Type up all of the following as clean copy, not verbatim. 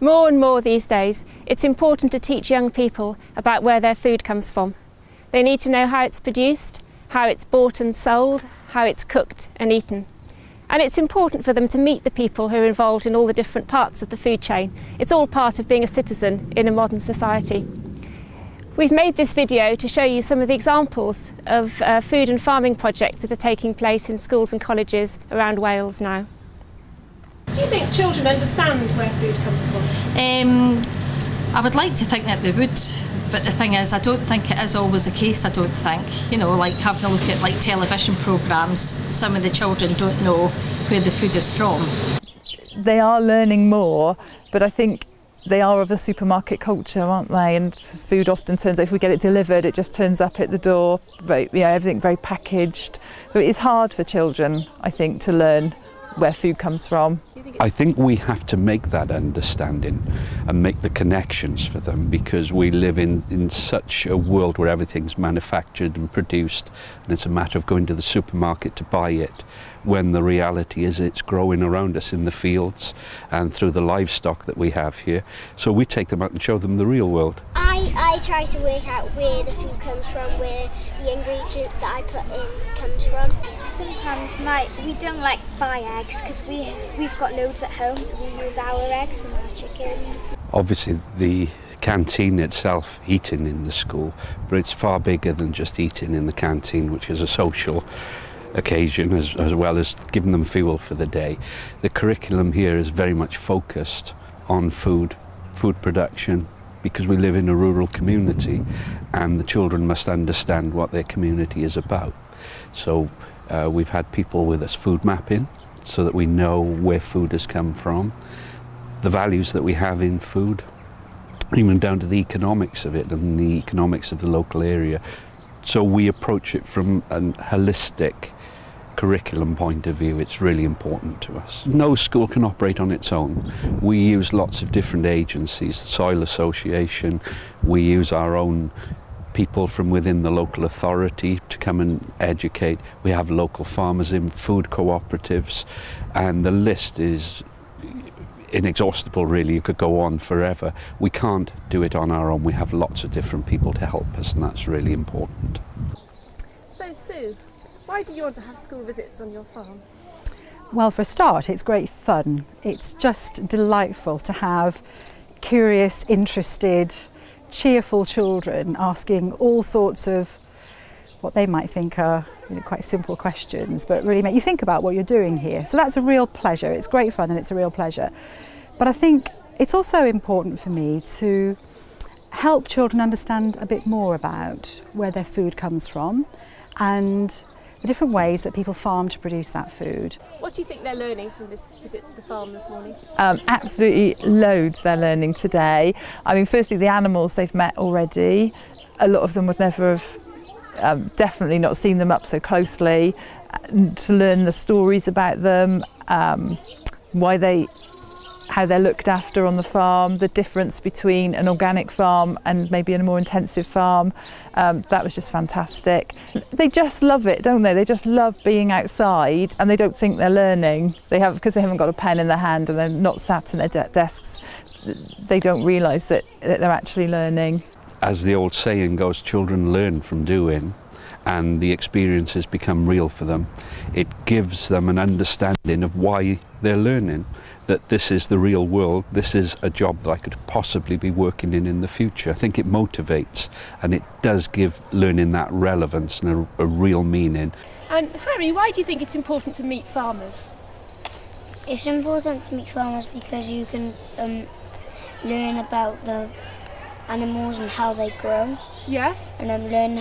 More and more these days, it's important to teach young people about where their food comes from. They need to know how it's produced, how it's bought and sold, how it's cooked and eaten. And it's important for them to meet the people who are involved in all the different parts of the food chain. It's all part of being a citizen in a modern society. We've made this video to show you some of the examples of food and farming projects that are taking place in schools and colleges around Wales now. Do you think children understand where food comes from? I would like to think that they would, but the thing is, I don't think it is always the case, I don't think. You know, like having a look at like television programmes, some of the children don't know where the food is from. They are learning more, but I think they are of a supermarket culture, aren't they? And food often turns, if we get it delivered, it just turns up at the door, everything very packaged. So it is hard for children, I think, to learn where food comes from. I think we have to make that understanding and make the connections for them, because we live in such a world where everything's manufactured and produced, and it's a matter of going to the supermarket to buy it, when the reality is it's growing around us in the fields and through the livestock that we have here. So we take them out and show them the real world. I try to work out where the food comes from, where the ingredients that I put in comes from. Sometimes we don't like buy eggs because we've got loads at home, so we use our eggs from our chickens. Obviously the canteen itself, eating in the school, but it's far bigger than just eating in the canteen, which is a social occasion as well as giving them fuel for the day. The curriculum here is very much focused on food production, because we live in a rural community and the children must understand what their community is about. So we've had people with us food mapping so that we know where food has come from, the values that we have in food, even down to the economics of it and the economics of the local area. So we approach it from a holistic curriculum point of view. It's really important to us. No school can operate on its own. We use lots of different agencies, the Soil Association, we use our own people from within the local authority to come and educate. We have local farmers in food cooperatives, and the list is inexhaustible really. You could go on forever. We can't do it on our own. We have lots of different people to help us, and that's really important. So Sue, why do you want to have school visits on your farm? Well, for a start, it's great fun. It's just delightful to have curious, interested, cheerful children asking all sorts of what they might think are quite simple questions, but really make you think about what you're doing here. So that's a real pleasure. It's great fun and it's a real pleasure. But I think it's also important for me to help children understand a bit more about where their food comes from and the different ways that people farm to produce that food. What do you think they're learning from this visit to the farm this morning? Absolutely loads they're learning today. I mean, firstly, the animals they've met already. A lot of them would never have definitely not seen them up so closely. To learn the stories about them, how they're looked after on the farm, the difference between an organic farm and maybe a more intensive farm. That was just fantastic. They just love it, don't they? They just love being outside, and they don't think they're learning. Because they haven't got a pen in their hand and they're not sat in their desks, they don't realise that they're actually learning. As the old saying goes, children learn from doing, and the experiences become real for them. It gives them an understanding of why they're learning, that this is the real world, this is a job that I could possibly be working in the future. I think it motivates, and it does give learning that relevance and a real meaning. And Harry, why do you think it's important to meet farmers? It's important to meet farmers because you can learn about the animals and how they grow. Yes. And learn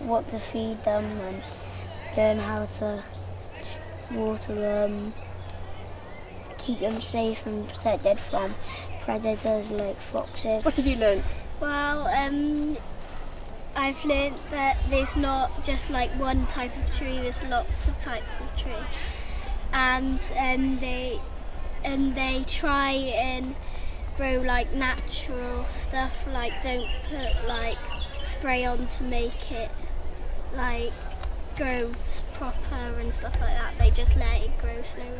what to feed them, and learn how to water them, keep them safe and protected from predators like foxes. What have you learned? Well, I've learned that there's not just like one type of tree, there's lots of types of tree. And they try and grow like natural stuff, like don't put like spray on to make it like grows proper and stuff like that. They just let it grow slowly.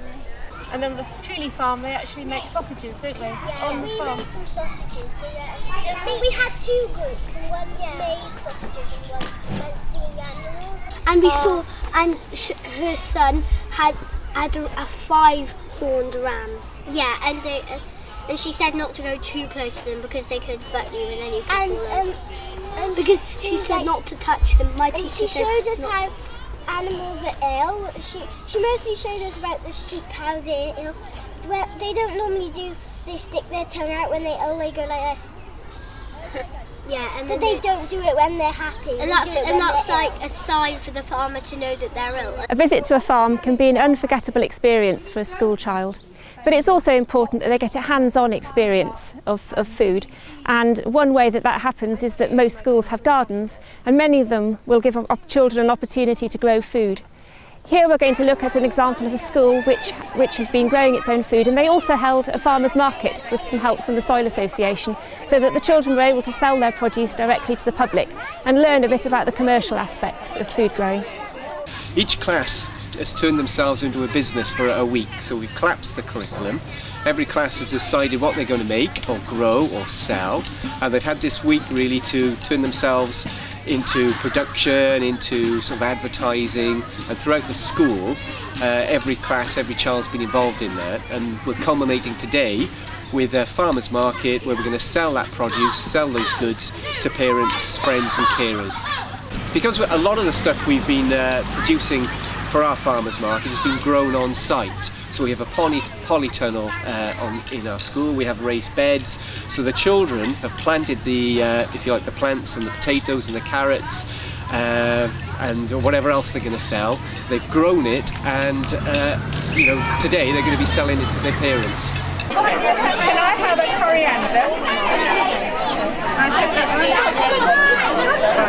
And on the Truly farm, they actually make sausages, don't they? Yeah, we made some sausages. We had 2 groups, and one made sausages and one went to see the animals. And we saw, and her son had a 5-horned ram. Yeah, and she said not to go too close to them because they could butt you and then you could and because she said not to touch them. My teacher showed us how animals are ill. She mostly showed us about the sheep, how they're ill. Well, they don't normally they stick their tongue out when they're ill, they go like this. Yeah, and but they don't do it when they're happy. And that's like a sign for the farmer to know that they're ill. A visit to a farm can be an unforgettable experience for a school child. But it's also important that they get a hands-on experience of food. And one way that happens is that most schools have gardens, and many of them will give children an opportunity to grow food. Here we're going to look at an example of a school which has been growing its own food, and they also held a farmers market with some help from the Soil Association so that the children were able to sell their produce directly to the public and learn a bit about the commercial aspects of food growing. Each class has turned themselves into a business for a week, so we've collapsed the curriculum. Every class has decided what they're going to make or grow or sell, and they've had this week really to turn themselves into production, into sort of advertising, and throughout the school every class, every child's been involved in that, and we're culminating today with a farmers market where we're going to sell that produce, sell those goods to parents, friends and carers. Because a lot of the stuff we've been producing for our farmers market has been grown on site. So we have a polytunnel in our school, we have raised beds, so the children have planted the, if you like, the plants and the potatoes and the carrots and whatever else they're going to sell. They've grown it, and today they're going to be selling it to their parents. Can I have a coriander?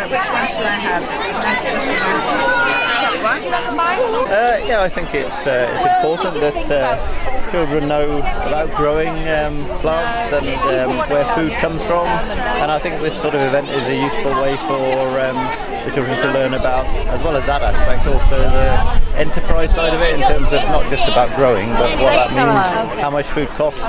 Which one should I have? Yeah, I think it's important that children know about growing plants and where food comes from, and I think this sort of event is a useful way for the children to learn about, as well as that aspect, also the enterprise side of it, in terms of not just about growing, but what that means, how much food costs,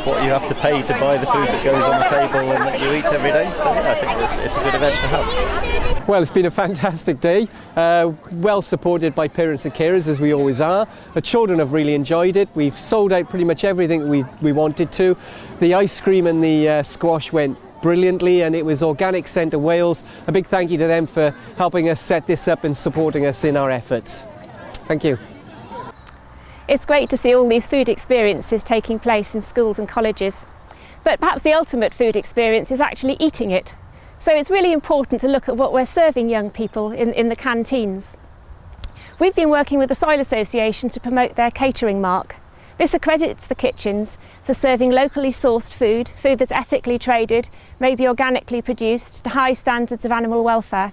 what you have to pay to buy the food that goes on the table and that you eat every day. So yeah, I think it's a good event to have. Well, it's been a fantastic day, well supported by parents and carers, as we always are. The children have really enjoyed it. We've sold out pretty much everything we wanted to. The ice cream and the squash went brilliantly, and it was Organic Centre Wales. A big thank you to them for helping us set this up and supporting us in our efforts. Thank you. It's great to see all these food experiences taking place in schools and colleges. But perhaps the ultimate food experience is actually eating it. So it's really important to look at what we're serving young people in the canteens. We've been working with the Soil Association to promote their catering mark. This accredits the kitchens for serving locally sourced food that's ethically traded, maybe organically produced, to high standards of animal welfare.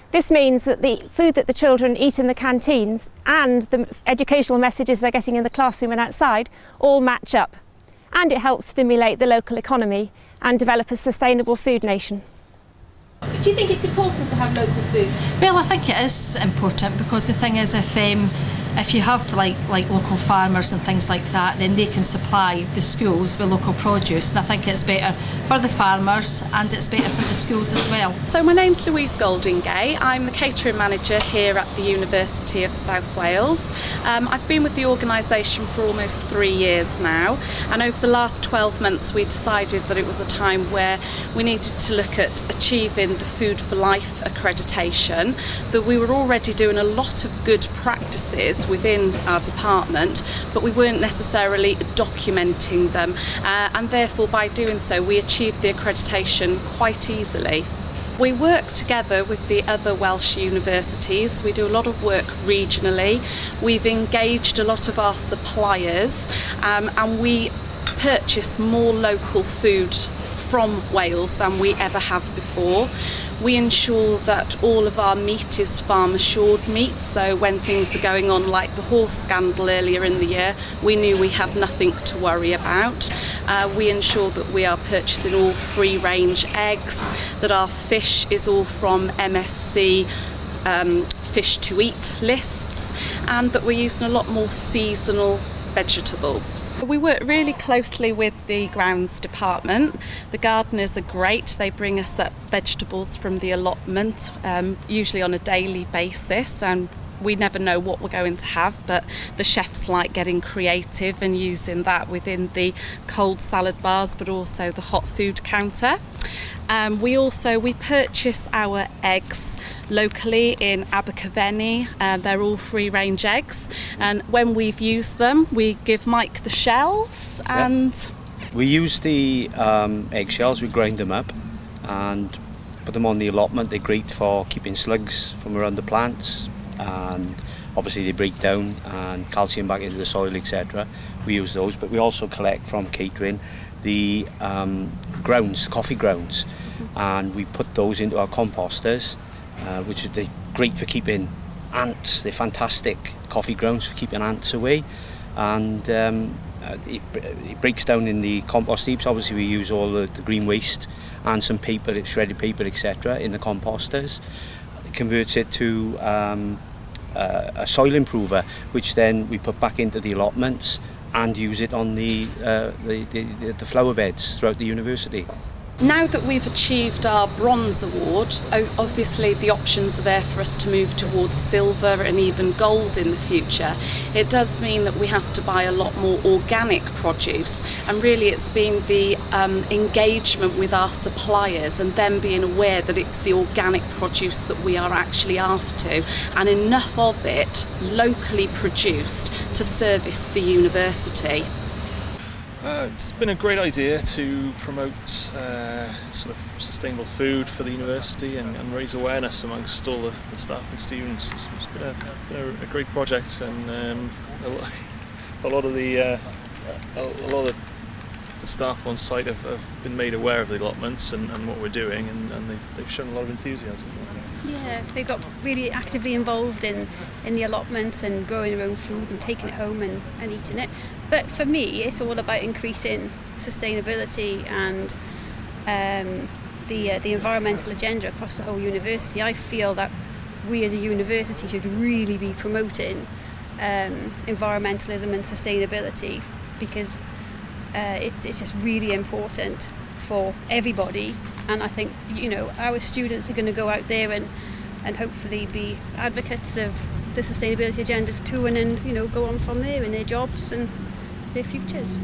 This means that the food that the children eat in the canteens and the educational messages they're getting in the classroom and outside all match up. And it helps stimulate the local economy and develop a sustainable food nation. Do you think it's important to have local food? Well, I think it is important, because the thing is, if you have like local farmers and things like that, then they can supply the schools with local produce, and I think it's better for the farmers and it's better for the schools as well. So my name's Louise Goldingay. I'm the catering manager here at the University of South Wales. I've been with the organisation for almost 3 years now, and over the last 12 months we decided that it was a time where we needed to look at achieving the Food for Life accreditation, that we were already doing a lot of good practices within our department, but we weren't necessarily documenting them, and therefore by doing so we achieved the accreditation quite easily. We work together with the other Welsh universities. We do a lot of work regionally. We've engaged a lot of our suppliers, and we purchase more local food from Wales than we ever have before. We ensure that all of our meat is farm assured meat, so when things are going on like the horse scandal earlier in the year, we knew we had nothing to worry about. We ensure that we are purchasing all free range eggs, that our fish is all from MSC fish to eat lists, and that we're using a lot more seasonal vegetables. We work really closely with the grounds department. The gardeners are great. They bring us up vegetables from the allotment, usually on a daily basis, and we never know what we're going to have, but the chefs like getting creative and using that within the cold salad bars, but also the hot food counter. We purchase our eggs locally in Abergavenny. They're all free-range eggs, and when we've used them, we give Mike the shells. And we use the eggshells. We grind them up and put them on the allotment. They're great for keeping slugs from around the plants, and obviously they break down and calcium back into the soil, etc. We use those, but we also collect from catering the grounds, coffee grounds, and we put those into our composters, which are great for keeping ants. They're fantastic coffee grounds for keeping ants away, and it breaks down in the compost heaps. Obviously we use all the green waste and some paper, shredded paper, etc. in the composters. It converts it to a soil improver, which then we put back into the allotments and use it on the flower beds throughout the university. Now that we've achieved our bronze award, obviously the options are there for us to move towards silver and even gold in the future. It does mean that we have to buy a lot more organic produce, and really it's been the engagement with our suppliers and them being aware that it's the organic produce that we are actually after, and enough of it locally produced to service the university. It's been a great idea to promote sort of sustainable food for the university and raise awareness amongst all the staff and students. It's been a great project, and a lot of the staff on site have been made aware of the allotments and what we're doing, and they've shown a lot of enthusiasm. Yeah, they got really actively involved in the allotments and growing their own food and taking it home and eating it. But for me, it's all about increasing sustainability and the environmental agenda across the whole university. I feel that we as a university should really be promoting environmentalism and sustainability, because it's just really important for everybody. And I think, our students are going to go out there and hopefully be advocates of the sustainability agenda too, and then, go on from there in their jobs and their futures.